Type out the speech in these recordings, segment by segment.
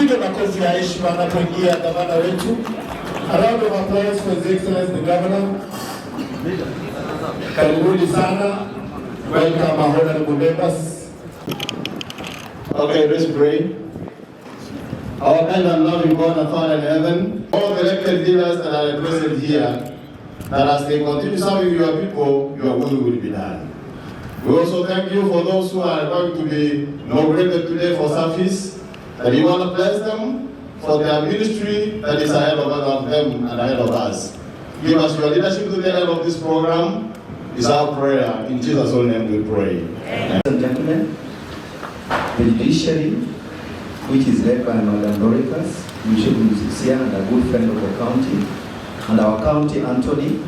Tupige makofi ya heshima anapoingia gavana wetu. A round of applause for His Excellency the Governor. Karibuni sana. Welcome our honorable members. Okay, let's pray. Our kind and loving God and Father in heaven, all the elected leaders that are present here, that as they continue serving your people, your will be done. We also thank you for those who are going to be inaugurated today for service, that you want to bless them for their ministry that is ahead of them and ahead of us. Give us your leadership to the end of this program. Is our prayer. In Jesus' own name we pray. Ladies and gentlemen, the judiciary, which is led by Madam Doricas, which is here and a good friend of the county, and our county Anthony,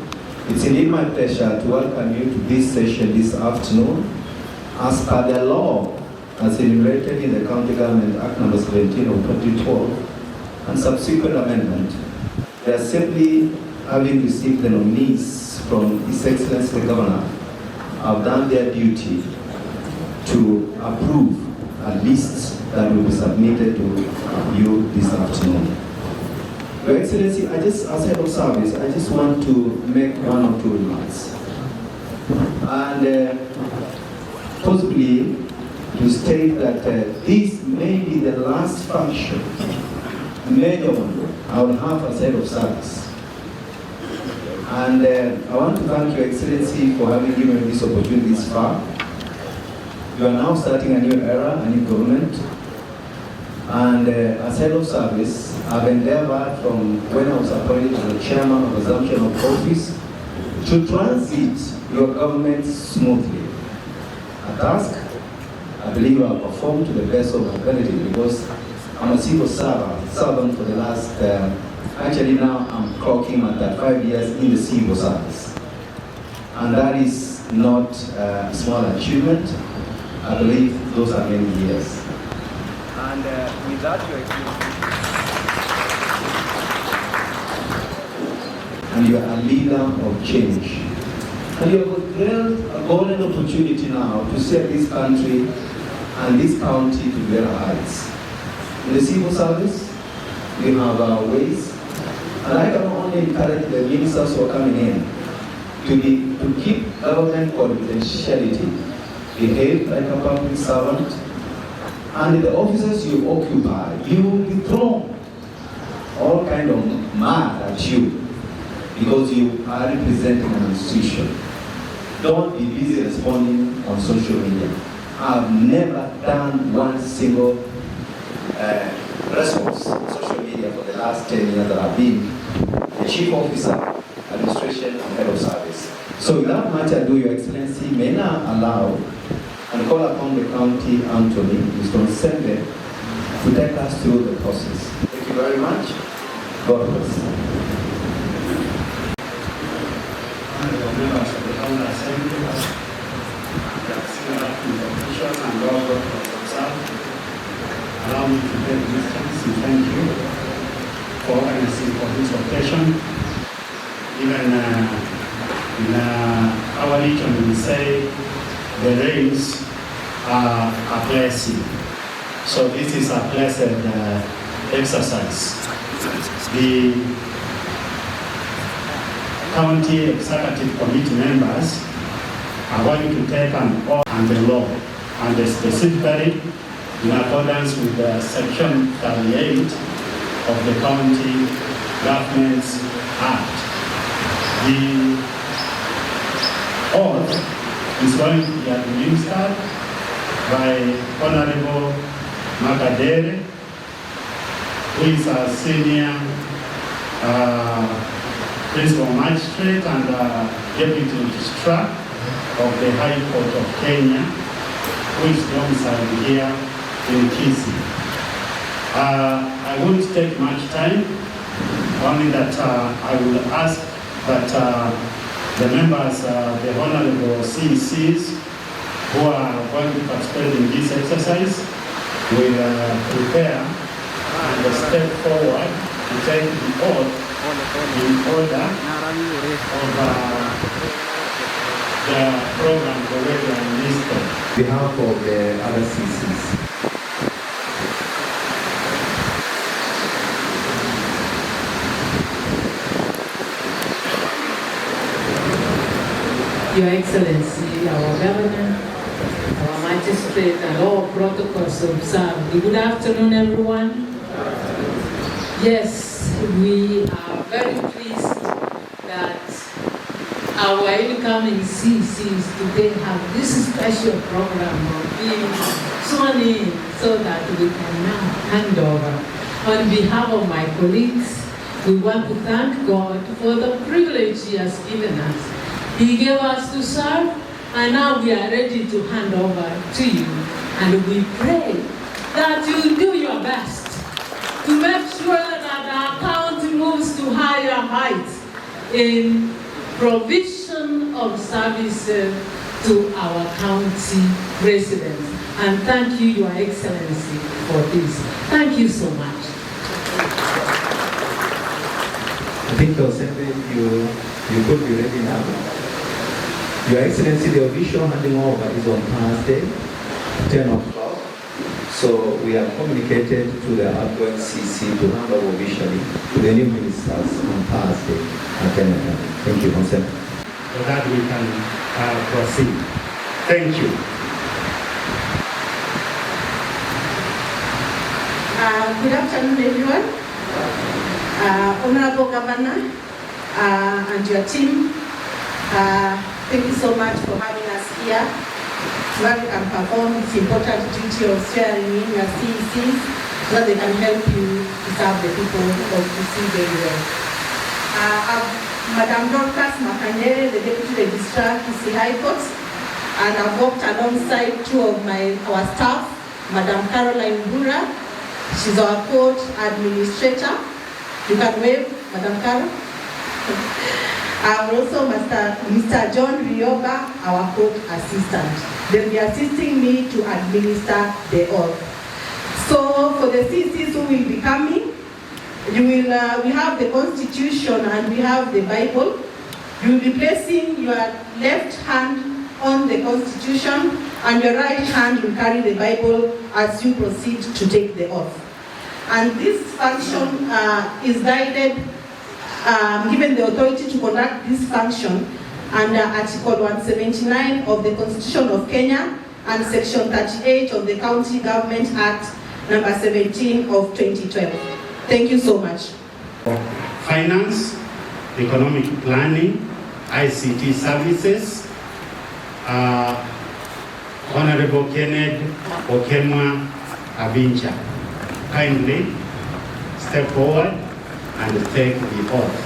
it's indeed my pleasure to welcome you to this session this afternoon. As per the law, as enumerated in the County Government Act number 17 of 2012, and subsequent amendment, they are simply having received the nominees from His Excellency the Governor, have done their duty to approve a list that will be submitted to you this afternoon. Your Excellency, as head of service, I just want to make one or two remarks. And possibly to state that this may be the last function, major one, I will have as head of service. And I want to thank Your Excellency for having given me this opportunity this far. You are now starting a new era, a new government. And as head of service, I've endeavored from when I was appointed as the chairman of assumption of office to transit your government smoothly. A task I believe I performed to the best of my ability, because I'm a civil servant for the last, actually now I'm clocking at 5 years in the civil service. And that is not a small achievement. I believe those are many years. And with that, Your Excellency, and you are a leader of change. And you have a golden opportunity now to set this country and this county to better heights. In the civil service, we have our ways, and I can only encourage the ministers who are coming in to keep government confidentiality, behave like a public servant, and the offices you occupy, you will be thrown all kind of mad at you because you are representing an institution. Don't be busy responding on social media. I've never done one single response on social media for the last 10 years that I've been the chief officer, administration, and head of service. So without much ado, Your Excellency may now allow and call upon the county Anthony, who's concerned, to take us through the process. Thank you very much. God bless. Honorable members of the Honorable Assembly, officials and all workers observed, allow me to take this chance to thank you for organizing for this occasion. Even in our region, we say the rains are a blessing. So this is a blessed exercise. The county executive committee members are going to take an oath and the law, and specifically in accordance with section 38 of the County Governments Act. The oath is going to be administered by Honorable Magadere, who is a senior principal magistrate and deputy registrar of the High Court of Kenya, who is domiciled here in Kisii. I won't take much time, only that I will ask that the members, the honorable CEC'S, who are going to participate in this exercise, will prepare and step forward to take the oath in order of the program already listed. On behalf of the other CEC'S. Your Excellency, our Governor, our Magistrate, and all protocols observed. Good afternoon, everyone. Yes, we are very pleased that our incoming CECs today have this special program of being sworn in so that we can now hand over. On behalf of my colleagues, we want to thank God for the privilege He has given us. He gave us to serve, and now we are ready to hand over to you. And we pray that you do your best to make sure that our county moves to higher heights in provision of services to our county residents. And thank you, Your Excellency, for this. Thank you so much. I think you could be ready now. Your Excellency, the official handing over is on Thursday, 10 o'clock. So we have communicated to the outgoing CC to hand over officially to the new ministers on Thursday at 10 o'clock. Thank you, Councillor. So that we can proceed. Thank you. Good afternoon, everyone. Honorable Governor and your team, thank you so much for having us here where we can perform this important duty of swearing in your CECs so that they can help you to serve the people of Kisii very well. Madam Dorcas Makanyere, the Deputy Registrar, Kisii High Court, and I've worked alongside two of our staff, Madam Caroline Bura, she's our court administrator. You can wave, Madam Carol. Also Mr. John Rioba, our court assistant. They'll be assisting me to administer the oath. So for the CCs who will be coming, we have the Constitution and we have the Bible. You will be placing your left hand on the Constitution and your right hand will carry the Bible as you proceed to take the oath. And this function is guided, given the authority to conduct this function under Article 179 of the Constitution of Kenya and Section 38 of the County Government Act number 17 of 2012. Thank you so much. Finance, economic planning, ICT services, Honorable Kenneth Okemwa Abincha. Kindly step forward and take the oath.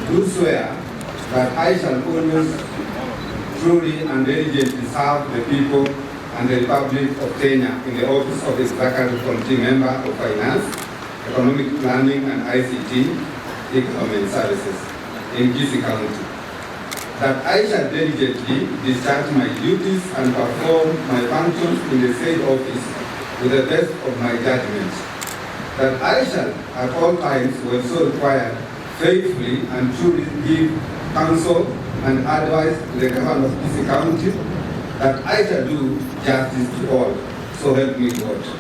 Do swear that I shall always truly and diligently serve the people and the Republic of Kenya in the office of Executive Committee Member of Finance, Economic Planning and ICT, Government Services in Kisii County. That I shall diligently discharge my duties and perform my functions in the said office with the best of my judgment. That I shall at all times, when so required, faithfully and truly give counsel and advice to the government of Kisii County. That I shall do justice to all. So help me God.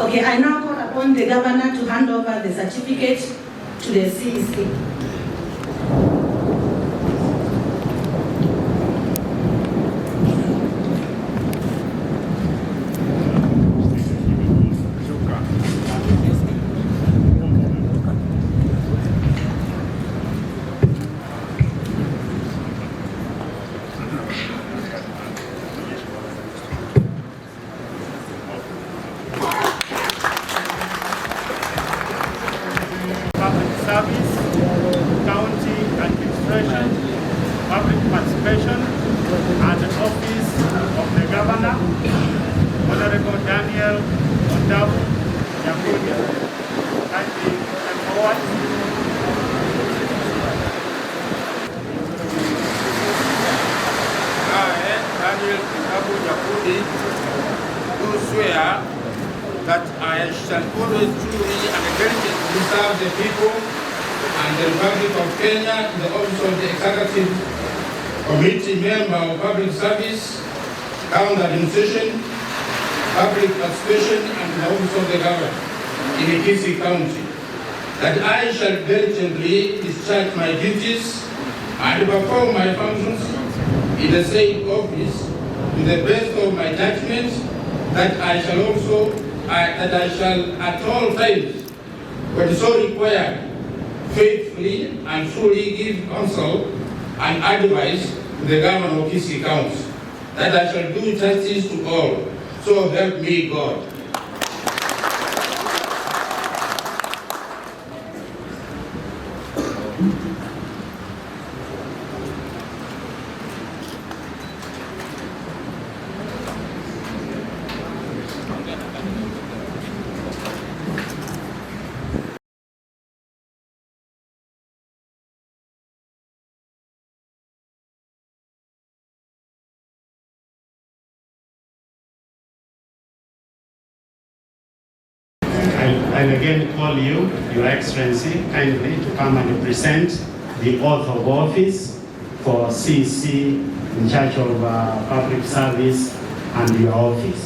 Okay, I now call upon the governor to hand over the certificate to the CEC. Service, county administration, public participation, and the office of the governor, Honorable Daniel Ondabu Nyakundi. Kindly come forward. I, Daniel Ondabu Nyakundi, do swear that I shall always truly and diligently serve the people and the Republic of Kenya in the office of the Executive Committee Member of Public Service, County Administration, Public Participation, and the office of the Governor in the Kisii County. That I shall diligently discharge my duties and perform my functions in the said office to the best of my judgment. That I shall at all times, when so required, faithfully and truly give counsel and advice to the government of Kisii County. That I shall do justice to all. So help me God. I'll again call you, Your Excellency, kindly to come and present the oath of office for CEC in charge of public service and your office.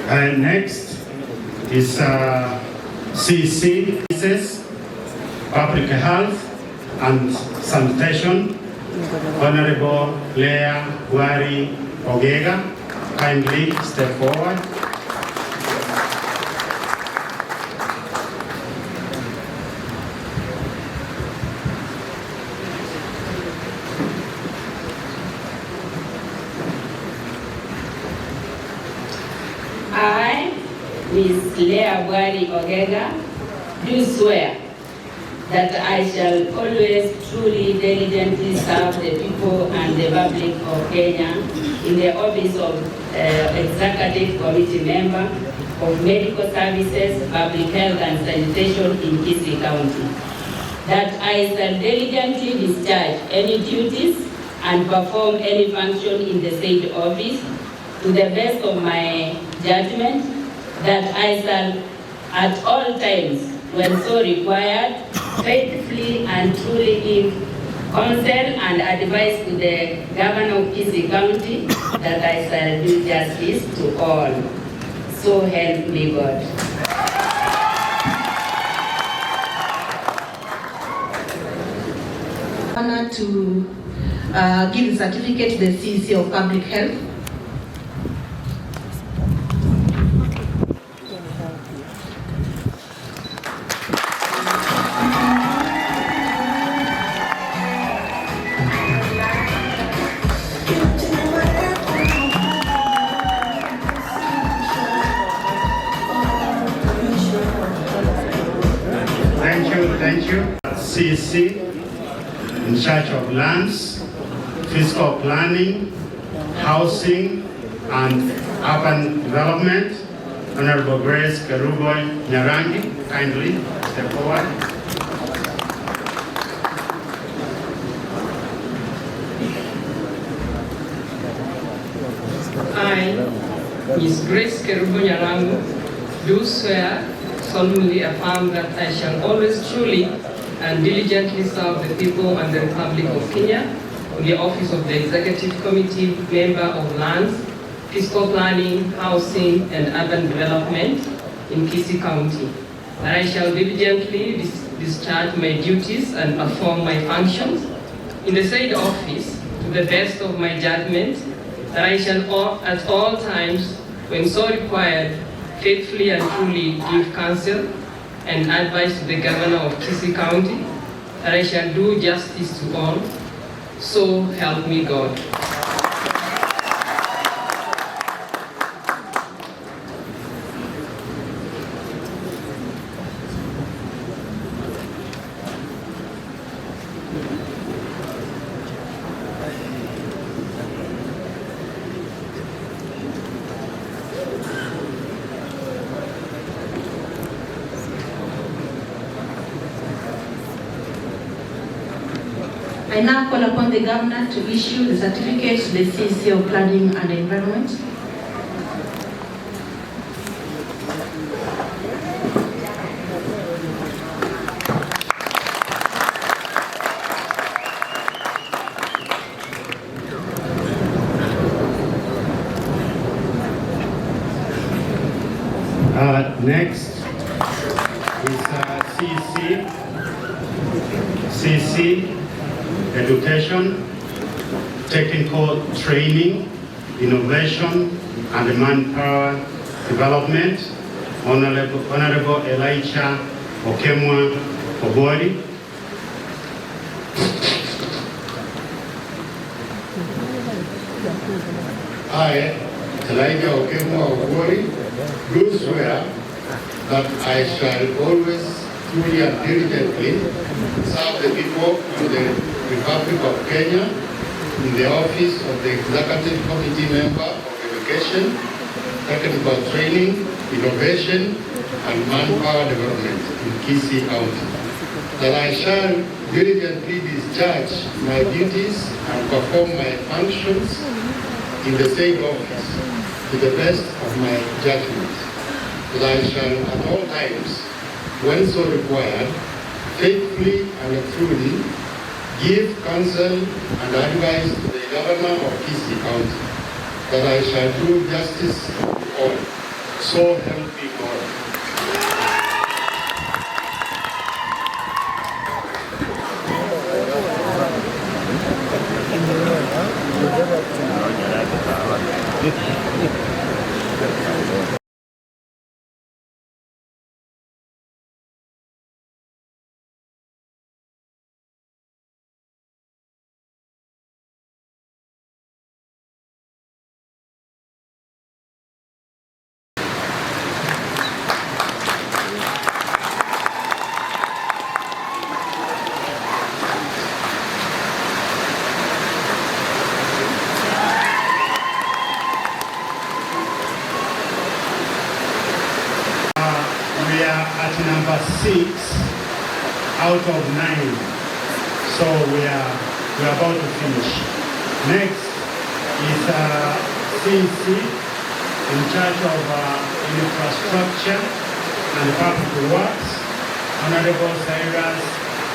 And next is CEC, Public Health and Sanitation, Honorable Leah Wari Ogega. Kindly step forward. I, Ms. Leah Wari Ogega, do swear that I shall always truly diligently serve the people and the public of Kenya in the office of Executive Committee Member of Medical Services, Public Health and Sanitation in Kisii County. That I shall diligently discharge any duties and perform any function in the said office to the best of my judgment, that I shall at all times, when so required, faithfully and truly give counsel and advice to the Governor of Kisii County, that I shall do justice to all. So help me God. Honor to give the certificate to the CEC of Public Health. Thank you. CEC in charge of lands, fiscal planning, housing, and urban development. Honorable Grace Karuboy Nyarangi, kindly step forward. Ms. Grace Kerubo-Nyarango, do swear solemnly affirm that I shall always truly and diligently serve the people and the Republic of Kenya in the office of the Executive Committee Member of Lands, Fiscal Planning, Housing and Urban Development in Kisii County. That I shall diligently discharge my duties and perform my functions in the said office to the best of my judgment, that I shall at all times, when so required, faithfully and truly give counsel and advice to the Governor of Kisii County, that I shall do justice to all, so help me God. I now call upon the Governor to issue the certificate to the CEC of Planning and Environment. Next is CEC Education, Technical Training, Innovation and Manpower Development, Honorable Elijah Okemwa Obori. I, Elijah Okemwa Obori, do swear that I shall always truly and diligently serve the people of the Republic of Kenya in the office of the Executive Committee Member of Education, Technical Training, Innovation and Manpower Development in Kisii County. That I shall diligently discharge my duties and perform my functions in the said office to the best of my judgment. That I shall at all times, when so required, faithfully and truly give counsel and advice to the Governor of Kisii County, that I shall do justice to all, so help me God. We are at number 6 out of 9, so we are about to finish. Next is CEC in charge of infrastructure and public works, Honorable Cyrus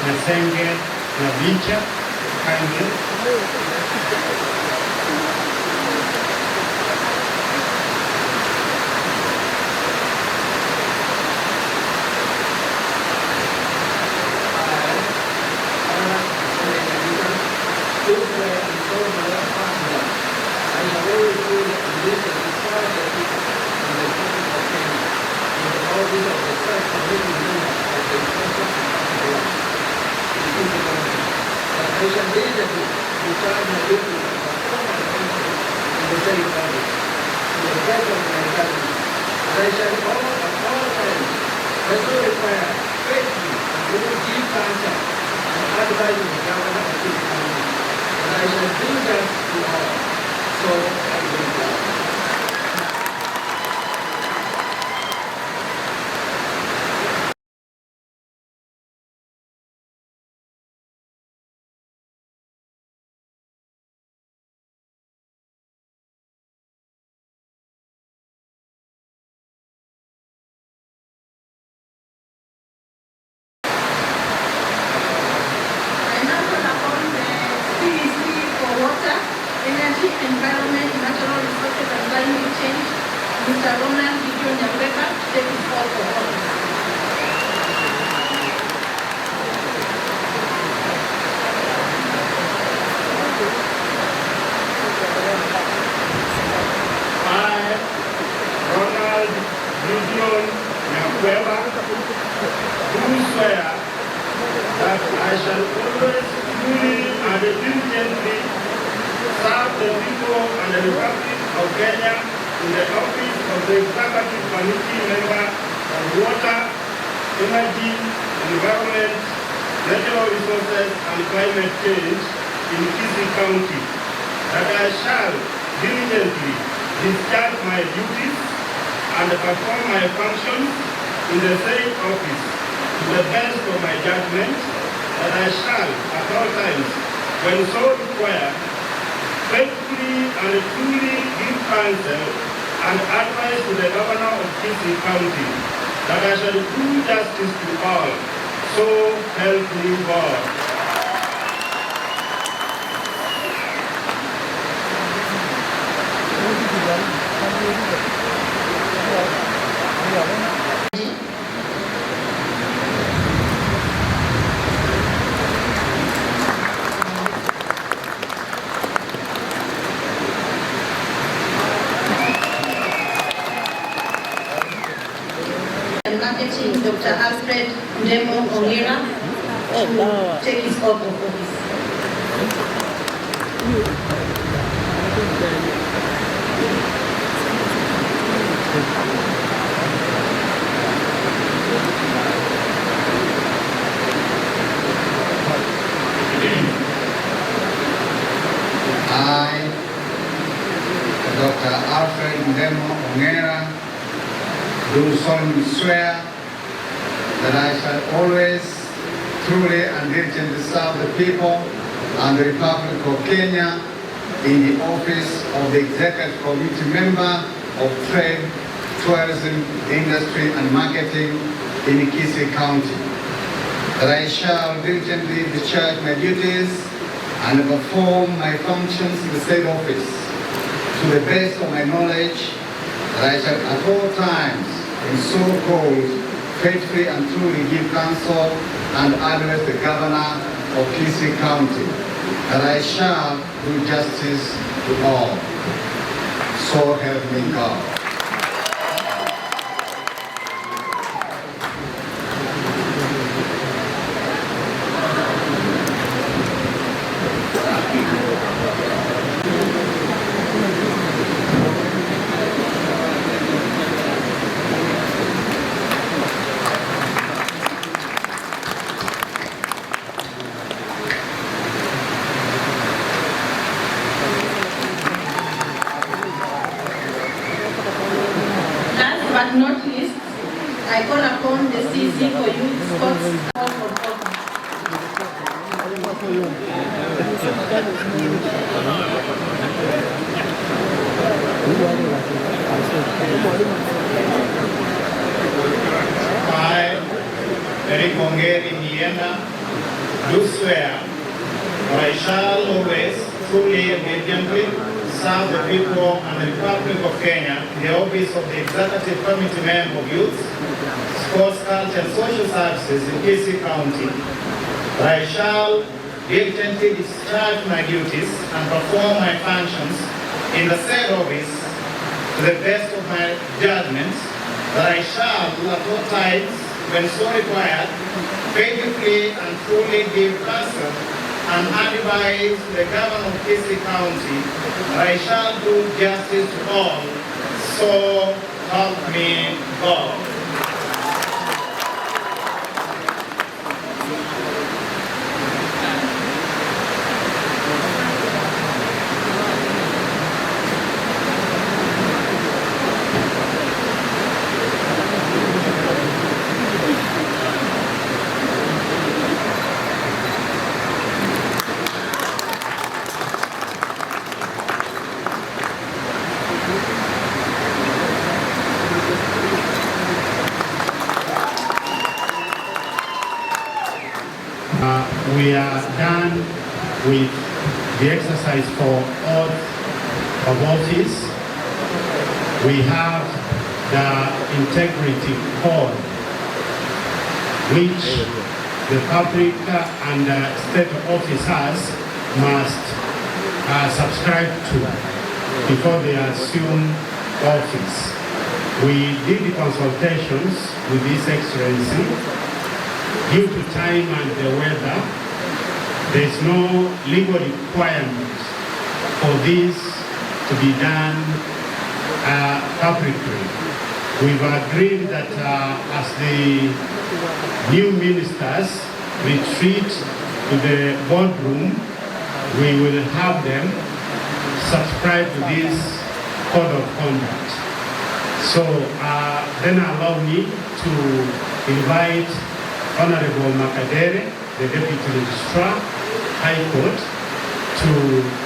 Nasenge Navicha, kindly. I shall do that to all. So swear that I shall always truly and diligently serve the people and the Republic of Kenya in the office of the Executive Committee member on Water, Energy, Environment, Natural Resources and Climate Change in Kisii County, that I shall diligently discharge my duties and perform my functions in the same office to the best of my judgment, that I shall, at all times, when so required, faithfully and truly give counsel and advice to the Governor of Kisii County, that I shall do justice to all, so help me God. Marketing, Dr. Alfred Ndemo Ongera, to take his oath of office. I, Dr. Alfred Ndemo Ongera, do solemnly swear that I shall always truly and diligently serve the people and the Republic of Kenya in the office of the Executive Committee member of Trade, Tourism, Industry and Marketing in Kisii County. That I shall diligently discharge my duties and perform my functions in the said office to the best of my knowledge, that I shall at all times and so called faithfully and truly give counsel and address the Governor of Kisii County, that I shall do justice to all. So help me God. But not least, I call upon the CEC for youth sports call for office. I, Eric Ongeri Niena, do swear that I shall always truly and diligently serve the people and the Republic of Kenya in the office of the Executive Committee member of Youth, Sports, Culture and Social Services in Kisii County. That I shall diligently discharge my duties and perform my functions in the said office to the best of my judgment. That I shall, at all times, when so required, faithfully and truly give counsel and advise the Governor of Kisii County, that I shall do justice to all, so help me God. We are done with the exercise for oath of office. We have the integrity code, which the public and state officers must subscribe to before they assume office. We did the consultations with His Excellency, due to time and the weather, there is no legal requirement for this to be done publicly. We've agreed that as the new ministers retreat to the boardroom, we will have them subscribe to this code of conduct. So then allow me to invite Honorable Makadere, the Deputy Registrar, High Court, to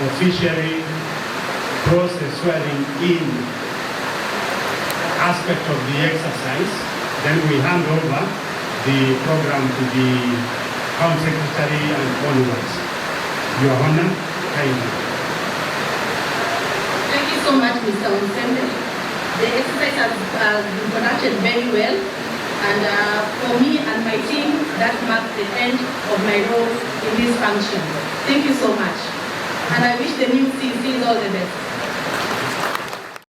officially process swearing in aspect of the exercise. Then we hand over the program to the County Secretary and onwards. Your Honor, kindly. Thank you so much, Mr. Onsende. The exercise has been conducted very well, and for me and my team, that marks the end of my role in this function. Thank you so much, and I wish the new CECs all the best.